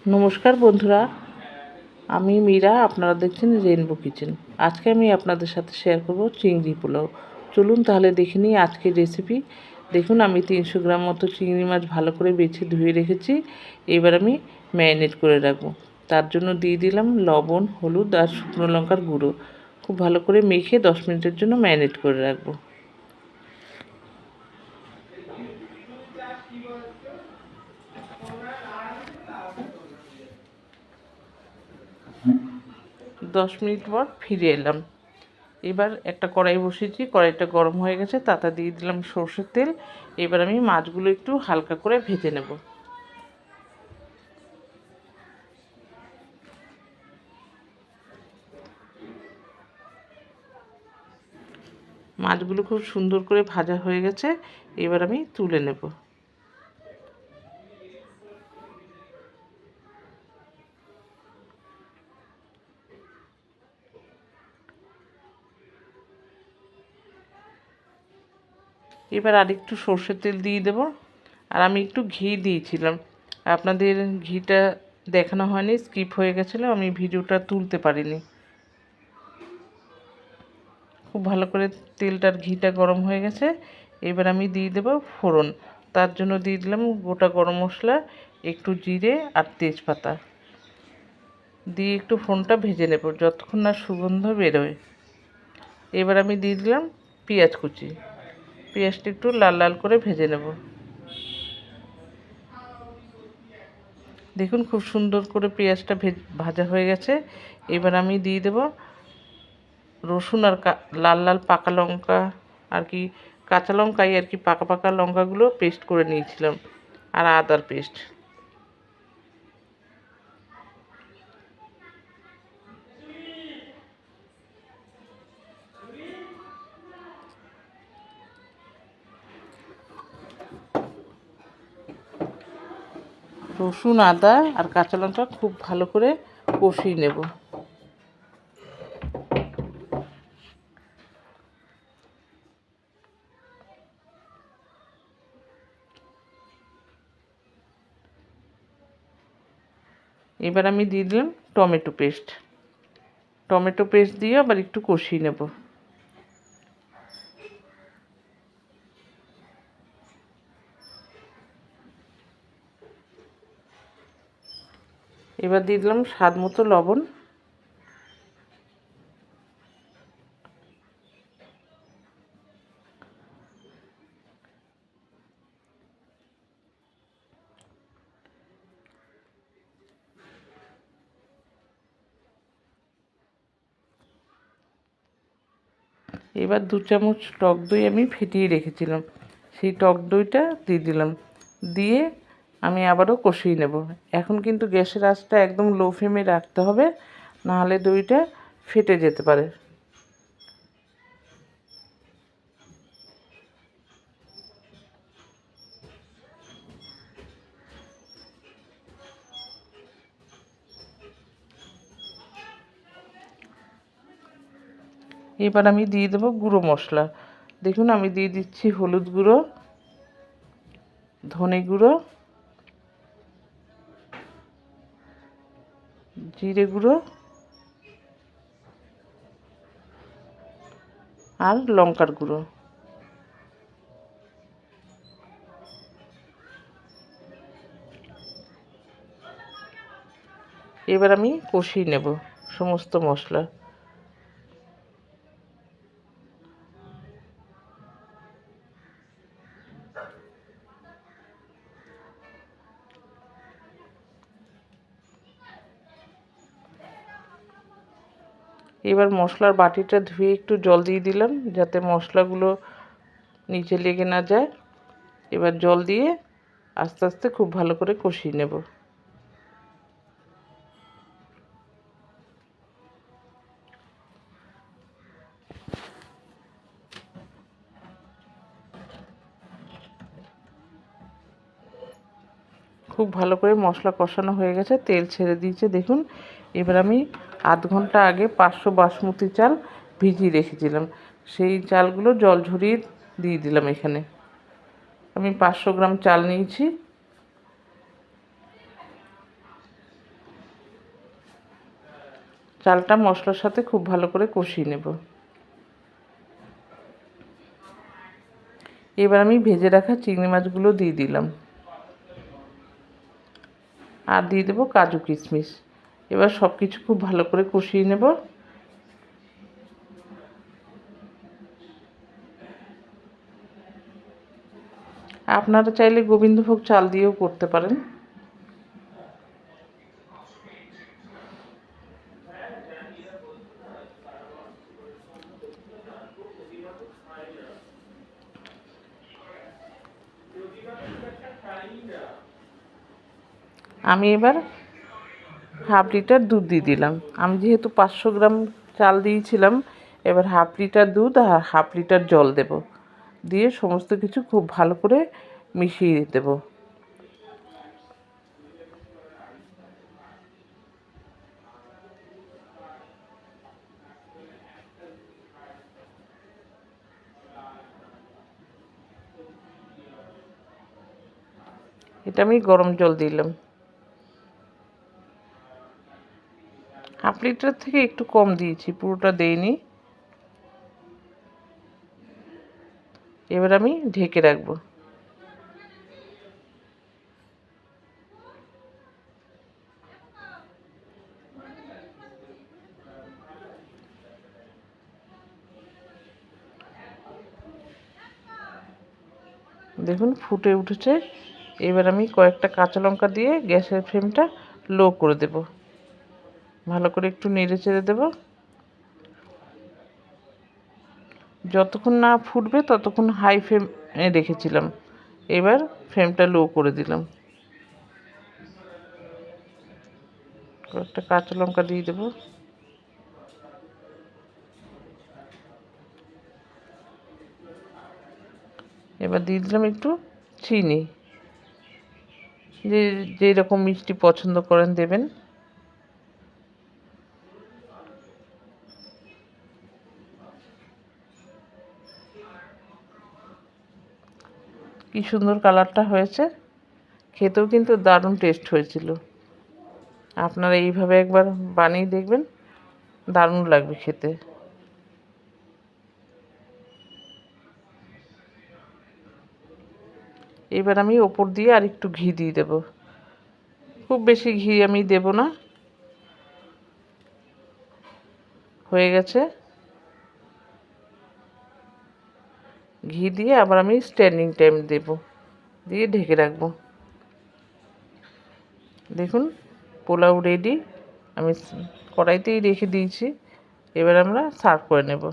নমস্কার বন্ধুরা, আমি মীরা। আপনারা দেখছেন রেইনবো কিচেন। আজকে আমি আপনাদের সাথে শেয়ার করব চিংড়ি পোলাও। চলুন তাহলে দেখে নিই আজকের রেসিপি। দেখুন, আমি 300 গ্রাম মতো চিংড়ি মাছ ভালো করে বেছে ধুয়ে রেখেছি। এবার আমি ম্যারিনেট করে রাখবো। তার জন্য দিয়ে দিলাম লবণ, হলুদ আর শুকনো লঙ্কার গুঁড়ো। খুব ভালো করে মেখে 10 মিনিটের জন্য ম্যারিনেট করে রাখবো। 10 মিনিট পর ফিরে এলাম। এবার একটা কড়াই বসিয়েছি, কড়াইটা গরম হয়ে গেছে, তাতে দিয়ে দিলাম সর্ষের তেল। এবার আমি মাছগুলো একটু হালকা করে ভেজে নেব। মাছগুলো খুব সুন্দর করে ভাজা হয়ে গেছে, এবার আমি তুলে নেব। এবার আরেকটু সর্ষের তেল দিয়ে দেব, আর আমি একটু ঘি দিয়েছিলাম। আপনাদের ঘিটা দেখানো হয়নি, স্কিপ হয়ে গেছিলো, আমি ভিডিওটা তুলতে পারিনি। খুব ভালো করে তেলটার ঘিটা গরম হয়ে গেছে, এবার আমি দিয়ে দেব ফোড়ন। তার জন্য দিয়ে দিলাম গোটা গরম মশলা, একটু জিরে আর তেজপাতা দিয়ে একটু ফোড়নটা ভেজে নেব যতক্ষণ না সুগন্ধ বেরোয়। এবার আমি দিয়ে দিলাম পেঁয়াজ কুচি। পেঁয়াজটা একটু লাল লাল করে ভেজে নেব। দেখুন, খুব সুন্দর করে পেঁয়াজটা ভাজা হয়ে গেছে। এবার আমি দিয়ে দেব রসুন আর লাল লাল পাকা লঙ্কা, আর কি কাঁচা লঙ্কাই আর কি পাকা পাকা লঙ্কাগুলো পেস্ট করে নিয়েছিলাম, আর আদার পেস্ট। রসুন, আদা আর কাঁচা লঙ্কা খুব ভালো করে কষিয়ে নেব। এবার আমি দিয়ে দিলাম টমেটো পেস্ট। টমেটো পেস্ট দিয়ে আবার একটু কষিয়ে নেব। এবার দিয়ে দিলাম স্বাদ মতো লবণ। এবার 2 চামচ টক দই আমি ফেটিয়ে রেখেছিলাম, সেই টক দইটা দিয়ে দিলাম। দিয়ে আমি আবারও কষিয়ে নেব। এখন কিন্তু গ্যাসের আঁচটা একদম লো ফ্লেমে রাখতে হবে, নাহলে দইটা ফেটে যেতে পারে। এবার আমি দিয়ে দেবো গুঁড়ো মশলা। দেখুন, আমি দিয়ে দিচ্ছি হলুদ গুঁড়ো, ধনে গুঁড়ো, জিরে গুঁড়ো আর লঙ্কার গুঁড়ো। এবার আমি কষিয়ে নেব সমস্ত মশলা। এবার মশলার বাটিটা ধুয়ে একটু জল দিয়ে দিলাম, যাতে মশলাগুলো নিচে লেগে না যায়। এবার জল দিয়ে আস্তে আস্তে খুব ভালো করে কষিয়ে নেব। খুব ভালো করে মশলা কষানো হয়ে গেছে, তেল ছেড়ে দিয়েছে দেখুন। এবার আমি আধ ঘন্টা আগে 500 বাসমতি চাল ভিজিয়ে রেখেছিলাম, সেই চালগুলো জল ঝরিয়ে দিয়ে দিলাম এখানে। আমি 500 গ্রাম চাল নিয়েছি। চালটা মশলার সাথে খুব ভালো করে কষিয়ে নেব। এবার আমি ভেজে রাখা চিংড়ি মাছগুলো দিয়ে দিলাম, আর দিয়ে দেবো কাজু কিশমিশ। এবার সব কিছু খুব ভালো করে কষিয়ে নেব। আপনারা চাইলে গোবিন্দভোগ চাল দিয়েও করতে পারেন। আমি এবার হাফ লিটার দুধ দিয়ে দিলাম। আমি যেহেতু 500 গ্রাম চাল দিয়েছিলাম, এবার হাফ লিটার দুধ আর হাফ লিটার জল দেব। দিয়ে সমস্ত কিছু খুব ভালো করে মিশিয়ে দেব। এটা আমি গরম জল দিলাম। হাফ লিটার থেকে একটু কম দিয়েছি, পুরোটা দেইনি। এবার আমি ঢেকে রাখবো। দেখুন ফুটে উঠেছে। এবার আমি কয়েকটা কাঁচা লঙ্কা দিয়ে গ্যাসের ফ্লেমটা লো করে দেব। ভালো করে একটু নেড়ে চেড়ে দেবো। যতক্ষণ না ফুটবে ততক্ষণ হাই ফ্লেমে রেখেছিলাম, এবার ফ্লেমটা লো করে দিলাম। কয়েকটা কাঁচা লঙ্কা দিয়ে দেবো। এবার দিয়ে দিলাম একটু চিনি, যেই রকম মিষ্টি পছন্দ করেন দেবেন। কি সুন্দর কালারটা হয়েছে, খেতেও কিন্তু দারুণ টেস্ট হয়েছিল। আপনারা এইভাবে একবার বানিয়ে দেখবেন, দারুণ লাগবে খেতে। এবার আমি ওপর দিয়ে আর একটু ঘি দিয়ে দেব। খুব বেশি ঘি আমি দেব না। হয়ে গেছে। ঘি দিয়ে আবার আমি স্ট্যান্ডিং টাইম দেব, দিয়ে ঢেকে রাখবো। দেখুন পোলাও রেডি। আমি কড়াইতেই রেখে দিয়েছি। এবার আমরা সার্ভ করে নেব।